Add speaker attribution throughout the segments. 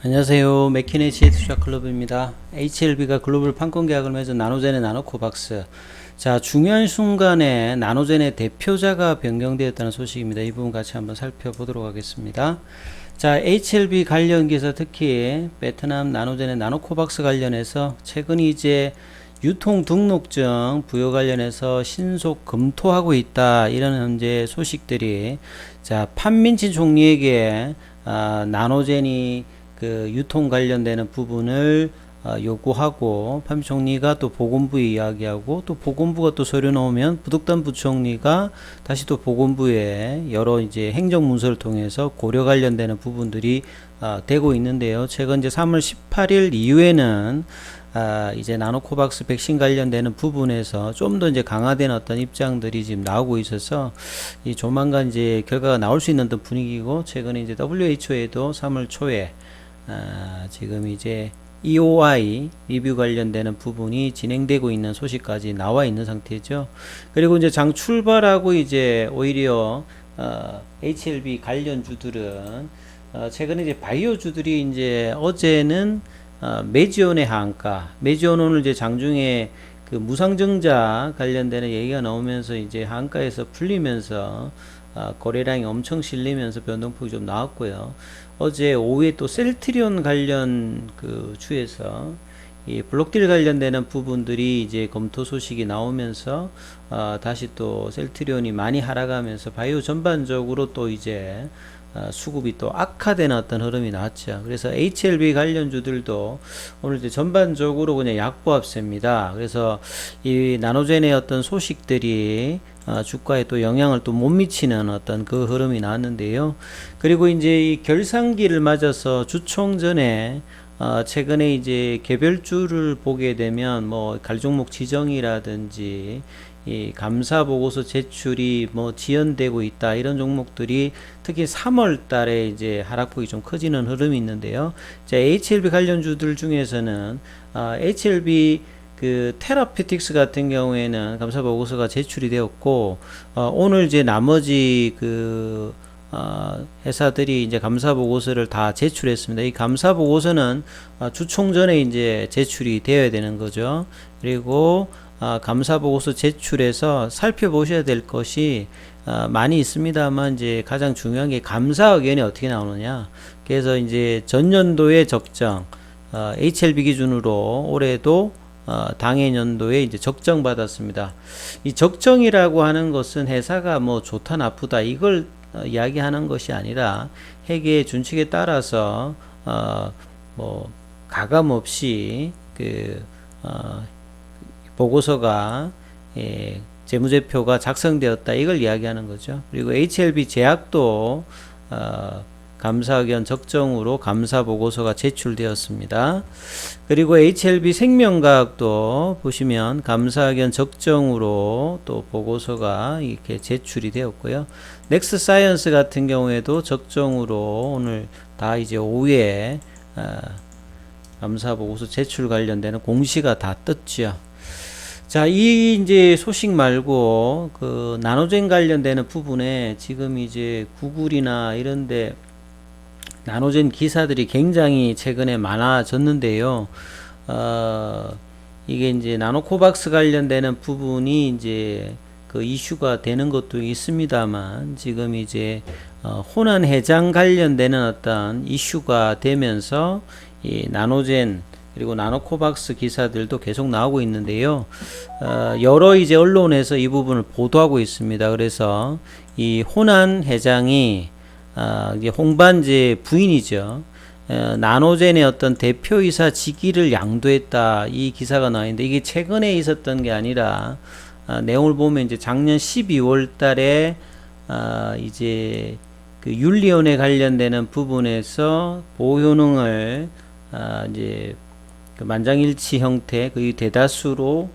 Speaker 1: 안녕하세요. 맥키네시의 투자클럽입니다. HLB가 글로벌 판권 계약을 맺은 나노젠의 나노코박스. 자, 중요한 순간에 나노젠의 대표자가 변경되었다는 소식입니다. 이 부분 같이 한번 살펴보도록 하겠습니다. 자, HLB 관련 기사, 특히 베트남 나노젠의 나노코박스 관련해서 최근 이제 유통 등록증 부여 관련해서 신속 검토하고 있다, 이런 현재 소식들이, 자, 판민치 총리에게 나노젠이 그 유통 관련되는 부분을 요구하고, 판민치 총리가 또 보건부에 이야기하고, 또 보건부가 또 서류 넣으면 부덕담 부총리가 다시 또 보건부에 여러 이제 행정 문서를 통해서 고려 관련되는 부분들이 되고 있는데요. 최근 이제 3월 18일 이후에는 이제 나노코박스 백신 관련되는 부분에서 좀 더 이제 강화된 어떤 입장들이 지금 나오고 있어서 이 조만간 이제 결과가 나올 수 있는 어떤 분위기고, 최근에 이제 WHO에도 3월 초에 지금 이제 EOI 리뷰 관련되는 부분이 진행되고 있는 소식까지 나와 있는 상태죠. 그리고 이제 장 출발하고 이제 오히려 HLB 관련주들은 최근에 이제 바이오주들이 이제 어제는 메지온의 하한가, 메지온 오늘 이제 장중에 그 무상증자 관련되는 얘기가 나오면서 이제 하한가에서 풀리면서 거래량이 엄청 실리면서 변동폭이 좀 나왔고요. 어제 오후에 또 셀트리온 관련 그 주에서 이 블록딜 관련되는 부분들이 이제 검토 소식이 나오면서 다시 또 셀트리온이 많이 하락하면서 바이오 전반적으로 또 이제 수급이 또 악화되는 어떤 흐름이 나왔죠. 그래서 HLB 관련주들도 오늘 이제 전반적으로 그냥 약보합세입니다. 그래서 이 나노젠의 어떤 소식들이 주가에 또 영향을 또 못 미치는 어떤 그 흐름이 나왔는데요. 그리고 이제 이 결산기를 맞아서 주총 전에 최근에 이제 개별주를 보게 되면 뭐 관종목 지정이라든지 이 감사 보고서 제출이 뭐 지연되고 있다, 이런 종목들이 특히 3월 달에 이제 하락폭이 좀 커지는 흐름이 있는데요. 자, HLB 관련주들 중에서는 HLB 그 테라피틱스 같은 경우에는 감사 보고서가 제출이 되었고, 오늘 이제 나머지 그 회사들이 이제 감사 보고서를 다 제출했습니다. 이 감사 보고서는 주총 전에 이제 제출이 되어야 되는 거죠. 그리고 감사 보고서 제출해서 살펴보셔야 될 것이 많이 있습니다만, 이제 가장 중요한 게 감사 의견이 어떻게 나오느냐. 그래서 이제 전년도의 적정, HLB 기준으로 올해도 당해년도에 이제 적정 받았습니다. 이 적정이라고 하는 것은 회사가 뭐 좋다 나쁘다 이걸 이야기하는 것이 아니라 회계 준칙에 따라서 뭐 가감 없이 그 보고서가 재무제표가 작성되었다, 이걸 이야기하는 거죠. 그리고 HLB 제약도 감사 의견 적정으로 감사 보고서가 제출되었습니다. 그리고 HLB 생명과학도 보시면 감사 의견 적정으로 또 보고서가 이렇게 제출이 되었고요. 넥스사이언스 같은 경우에도 적정으로 오늘 다 이제 오후에 감사 보고서 제출 관련되는 공시가 다 떴죠. 자, 이 이제 소식 말고 그 나노젠 관련되는 부분에 지금 이제 구글이나 이런데 나노젠 기사들이 굉장히 최근에 많아졌는데요. 이게 이제 나노코박스 관련되는 부분이 이제 그 이슈가 되는 것도 있습니다만, 지금 이제 호난 해장 관련되는 어떤 이슈가 되면서 이 나노젠 그리고 나노코박스 기사들도 계속 나오고 있는데요. 여러 이제 언론에서 이 부분을 보도하고 있습니다. 그래서 이 호난 회장이 이제 홍반제 부인이죠. 나노젠의 어떤 대표이사 직위를 양도했다, 이 기사가 나와 있는데, 이게 최근에 있었던 게 아니라 내용을 보면 이제 작년 12월 달에 이제 그 윤리위원회 관련되는 부분에서 보호효능을 이제 그 만장일치 형태 거의 대다수로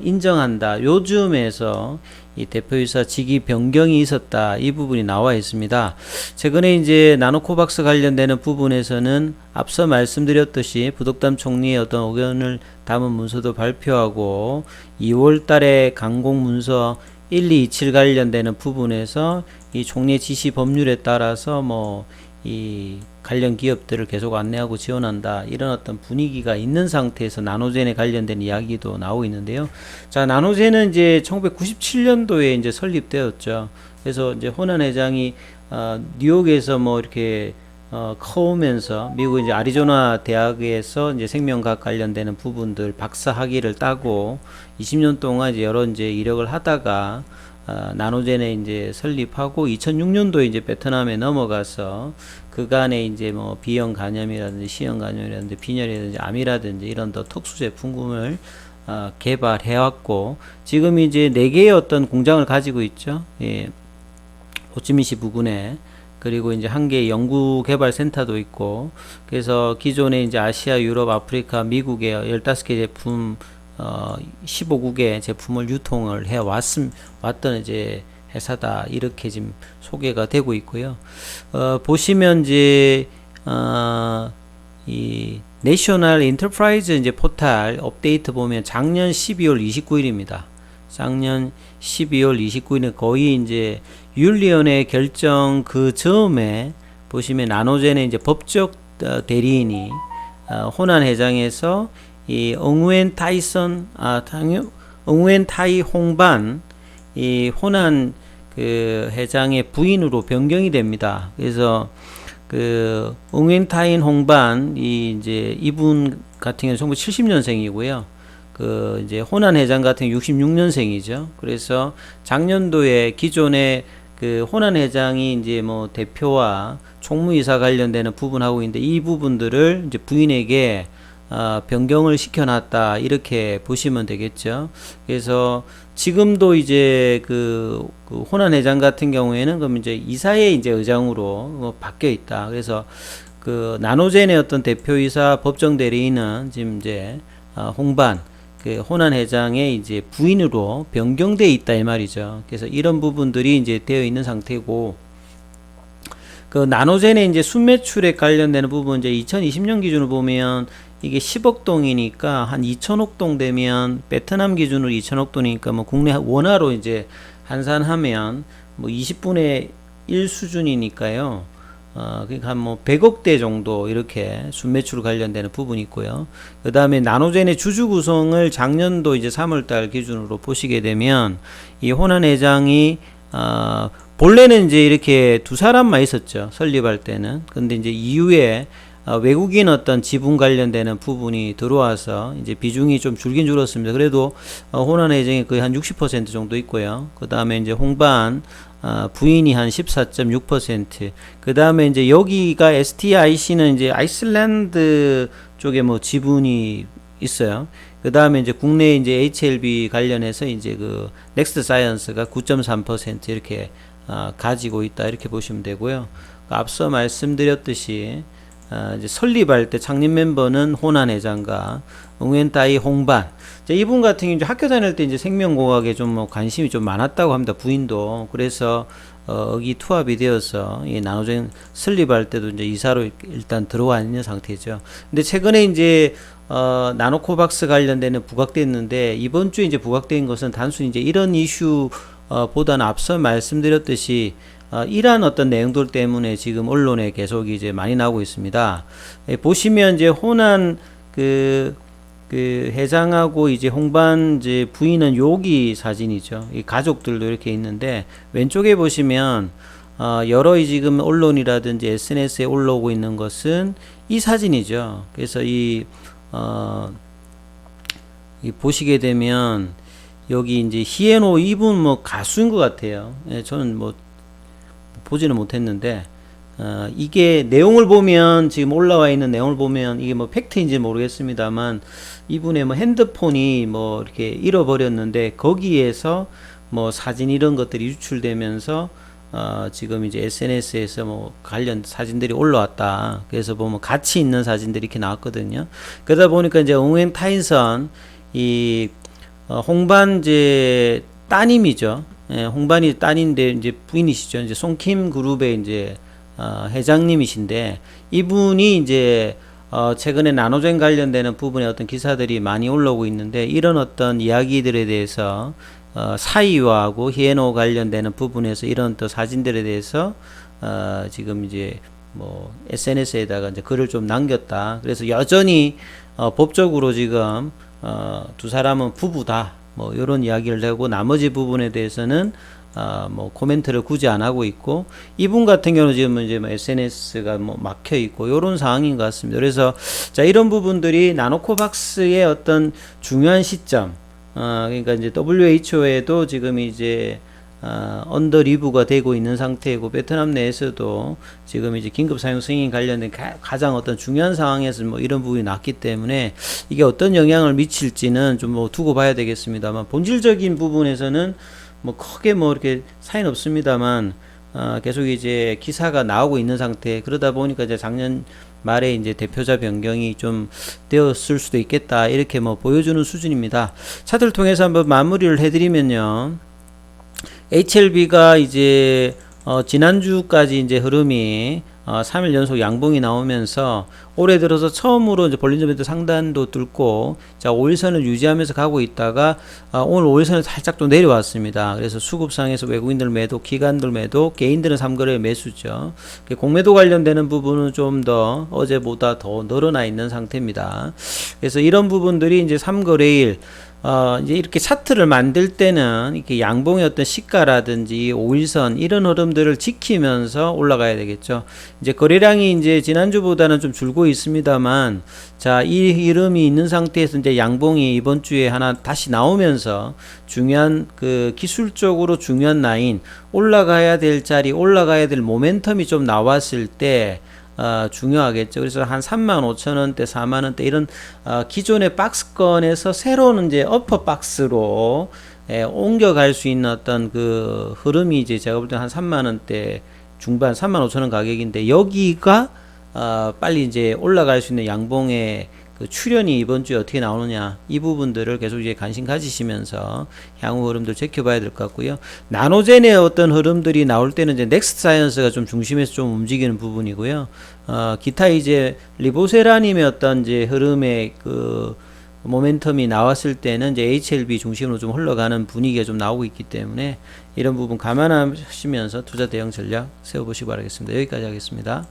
Speaker 1: 인정한다, 요즘에서 이 대표이사 직위 변경이 있었다, 이 부분이 나와 있습니다. 최근에 이제 나노코박스 관련되는 부분에서는 앞서 말씀드렸듯이 부덕담 총리의 어떤 의견을 담은 문서도 발표하고, 2월 달에 강공 문서 1227 관련되는 부분에서 이 총리의 지시 법률에 따라서 뭐 이 관련 기업들을 계속 안내하고 지원한다, 이런 어떤 분위기가 있는 상태에서 나노젠에 관련된 이야기도 나오고 있는데요. 자, 나노젠은 이제 1997년도에 이제 설립되었죠. 그래서 이제 호난 회장이 뉴욕에서 뭐 이렇게 커오면서 미국 이제 아리조나 대학에서 이제 생명과학 관련되는 부분들 박사 학위를 따고 20년 동안 이제 여러 이제 이력을 하다가 나노젠에 이제 설립하고 2006년도에 이제 베트남에 넘어가서 그간에 이제 뭐 B형 간염이라든지 C형 간염이라든지 빈혈이라든지 암이라든지 이런 더 특수 제품군을 개발해 왔고, 지금 이제 4개의 어떤 공장을 가지고 있죠. 예. 호치민시 부근에. 그리고 이제 한 개의 연구 개발 센터도 있고, 그래서 기존에 이제 아시아, 유럽, 아프리카, 미국의 15개 제품 15국의 제품을 유통을 해 왔던 이제 회사다, 이렇게 지금 소개가 되고 있고요. 보시면 이제 이 내셔널 인터프라이즈 이제 포탈 업데이트 보면 작년 12월 29일입니다. 작년 12월 29일은 거의 이제 윤리위원회 결정 그 즈음에 보시면 나노젠의 이제 법적 대리인이 호난 회장에서 이 응우엔 타이 홍반 이 호난 그 회장의 부인으로 변경이 됩니다. 그래서 그 응우엔 타인 홍반 이제 이분 같은 경우는 1970년생이고요. 그 이제 호난 회장 같은 경우 66년생이죠. 그래서 작년도에 기존에 그 호난 회장이 이제 뭐 대표와 총무이사 관련되는 부분하고 있는데, 이 부분들을 이제 부인에게 변경을 시켜놨다, 이렇게 보시면 되겠죠. 그래서 지금도 이제 그 호난 회장 같은 경우에는 그럼 이제 이사의 이제 의장으로 바뀌어 있다. 그래서 그 나노젠의 어떤 대표이사 법정 대리인은 지금 이제 홍반 그 호난 회장의 이제 부인으로 변경돼 있다, 이 말이죠. 그래서 이런 부분들이 이제 되어 있는 상태고, 그 나노젠의 이제 순매출에 관련되는 부분 이제 2020년 기준으로 보면 이게 10억 동이니까 한 2천억 동 되면, 베트남 기준으로 2천억 동이니까 뭐 국내 원화로 이제 환산하면 뭐 20분의 1 수준이니까요. 그러니까 한 뭐 100억대 정도 이렇게 순매출 관련되는 부분이 있고요. 그 다음에 나노젠의 주주 구성을 작년도 이제 3월달 기준으로 보시게 되면, 이 호난 회장이 본래는 이제 이렇게 두 사람만 있었죠, 설립할 때는. 근데 이제 이후에 외국인 어떤 지분 관련되는 부분이 들어와서 이제 비중이 좀 줄긴 줄었습니다. 그래도 호난 회장이 거의 한 60% 정도 있고요. 그 다음에 이제 홍반 부인이 한 14.6%. 그 다음에 이제 여기가 STIC는 이제 아이슬란드 쪽에 뭐 지분이 있어요. 그 다음에 이제 국내 이제 HLB 관련해서 이제 그 넥스트 사이언스가 9.3% 이렇게 가지고 있다, 이렇게 보시면 되고요. 앞서 말씀드렸듯이 이제 설립할 때 창립 멤버는 호난 회장과 응웬타이 홍반. 이분 같은 경우 이제 학교 다닐 때 이제 생명공학에 좀 뭐 관심이 좀 많았다고 합니다. 부인도. 그래서 의기투합이 되어서 이 나노젠 설립할 때도 이제 이사로 일단 들어와 있는 상태죠. 근데 최근에 이제 나노코박스 관련되는 부각됐는데, 이번 주에 이제 부각된 것은 단순히 이제 이런 이슈 보다는 앞서 말씀드렸듯이 이러한 어떤 내용들 때문에 지금 언론에 계속 이제 많이 나오고 있습니다. 보시면 이제 호난 그 회장하고 이제 홍반 이제 부인은 여기 사진이죠. 이 가족들도 이렇게 있는데, 왼쪽에 보시면 여러 지금 언론이라든지 SNS에 올라오고 있는 것은 이 사진이죠. 그래서 이 보시게 되면 여기 이제 히에노, 이분 뭐 가수인 것 같아요. 예, 저는 뭐 보지는 못했는데, 이게 내용을 보면, 지금 올라와 있는 내용을 보면 이게 뭐 팩트인지 모르겠습니다만, 이분의 뭐 핸드폰이 뭐 이렇게 잃어버렸는데 거기에서 뭐 사진 이런 것들이 유출되면서 지금 이제 SNS에서 뭐 관련 사진들이 올라왔다. 그래서 보면 같이 있는 사진들이 이렇게 나왔거든요. 그러다 보니까 이제 옹행 타인선 이 홍반 이제 따님이죠. 예, 홍반이 딸인데 이제 부인이시죠. 이제 송킴 그룹의 이제 회장님이신데, 이분이 이제 최근에 나노젠 관련되는 부분에 어떤 기사들이 많이 올라오고 있는데, 이런 어떤 이야기들에 대해서 사이와하고 히에노 관련되는 부분에서 이런 또 사진들에 대해서 지금 이제 뭐 SNS에다가 이제 글을 좀 남겼다. 그래서 여전히 법적으로 지금 두 사람은 부부다. 뭐 이런 이야기를 하고 나머지 부분에 대해서는 뭐 코멘트를 굳이 안 하고 있고, 이분 같은 경우는 지금 이제 뭐 SNS가 뭐 막혀 있고 이런 상황인 것 같습니다. 그래서 자, 이런 부분들이 나노코박스의 어떤 중요한 시점, 그러니까 이제 WHO에도 지금 이제 언더 리뷰가 되고 있는 상태이고, 베트남 내에서도 지금 이제 긴급 사용 승인 관련된 가장 어떤 중요한 상황에서 뭐 이런 부분이 났기 때문에 이게 어떤 영향을 미칠지는 좀 뭐 두고 봐야 되겠습니다만, 본질적인 부분에서는 뭐 크게 뭐 이렇게 차이는 없습니다만, 계속 이제 기사가 나오고 있는 상태. 그러다 보니까 이제 작년 말에 이제 대표자 변경이 좀 되었을 수도 있겠다, 이렇게 뭐 보여주는 수준입니다. 차트를 통해서 한번 마무리를 해드리면요, HLB가 이제 지난주까지 이제 흐름이 3일 연속 양봉이 나오면서 올해 들어서 처음으로 이제 볼린저 밴드 상단도 뚫고, 자, 5일선을 유지하면서 가고 있다가 오늘 5일선을 살짝 좀 내려왔습니다. 그래서 수급상에서 외국인들 매도, 기관들 매도, 개인들은 3거래 매수죠. 공매도 관련되는 부분은 좀 더 어제보다 더 늘어나 있는 상태입니다. 그래서 이런 부분들이 이제 3거래일 이제 이렇게 차트를 만들 때는 이렇게 양봉의 어떤 시가라든지 5일선 이런 흐름들을 지키면서 올라가야 되겠죠. 이제 거래량이 이제 지난주보다는 좀 줄고 있습니다만, 자, 이 흐름이 있는 상태에서 이제 양봉이 이번 주에 하나 다시 나오면서 중요한 그 기술적으로 중요한 라인, 올라가야 될 자리, 올라가야 될 모멘텀이 좀 나왔을 때 중요하겠죠. 그래서 한 35,000원대, 4만원대 이런 기존의 박스권에서 새로운 이제 어퍼 박스로 옮겨갈 수 있는 어떤 그 흐름이 이제 제가 볼 때 한 3만원대 중반, 35,000원 가격인데, 여기가 빨리 이제 올라갈 수 있는 양봉의 그 출현이 이번 주에 어떻게 나오느냐, 이 부분들을 계속 이제 관심 가지시면서 향후 흐름들 지켜봐야 될 것 같고요. 나노젠의 어떤 흐름들이 나올 때는 이제 넥스트 사이언스가 좀 중심에서 좀 움직이는 부분이고요. 기타 이제 리보세라님의 어떤 이제 흐름의 그 모멘텀이 나왔을 때는 이제 HLB 중심으로 좀 흘러가는 분위기가 좀 나오고 있기 때문에 이런 부분 감안하시면서 투자 대응 전략 세워보시기 바라겠습니다. 여기까지 하겠습니다.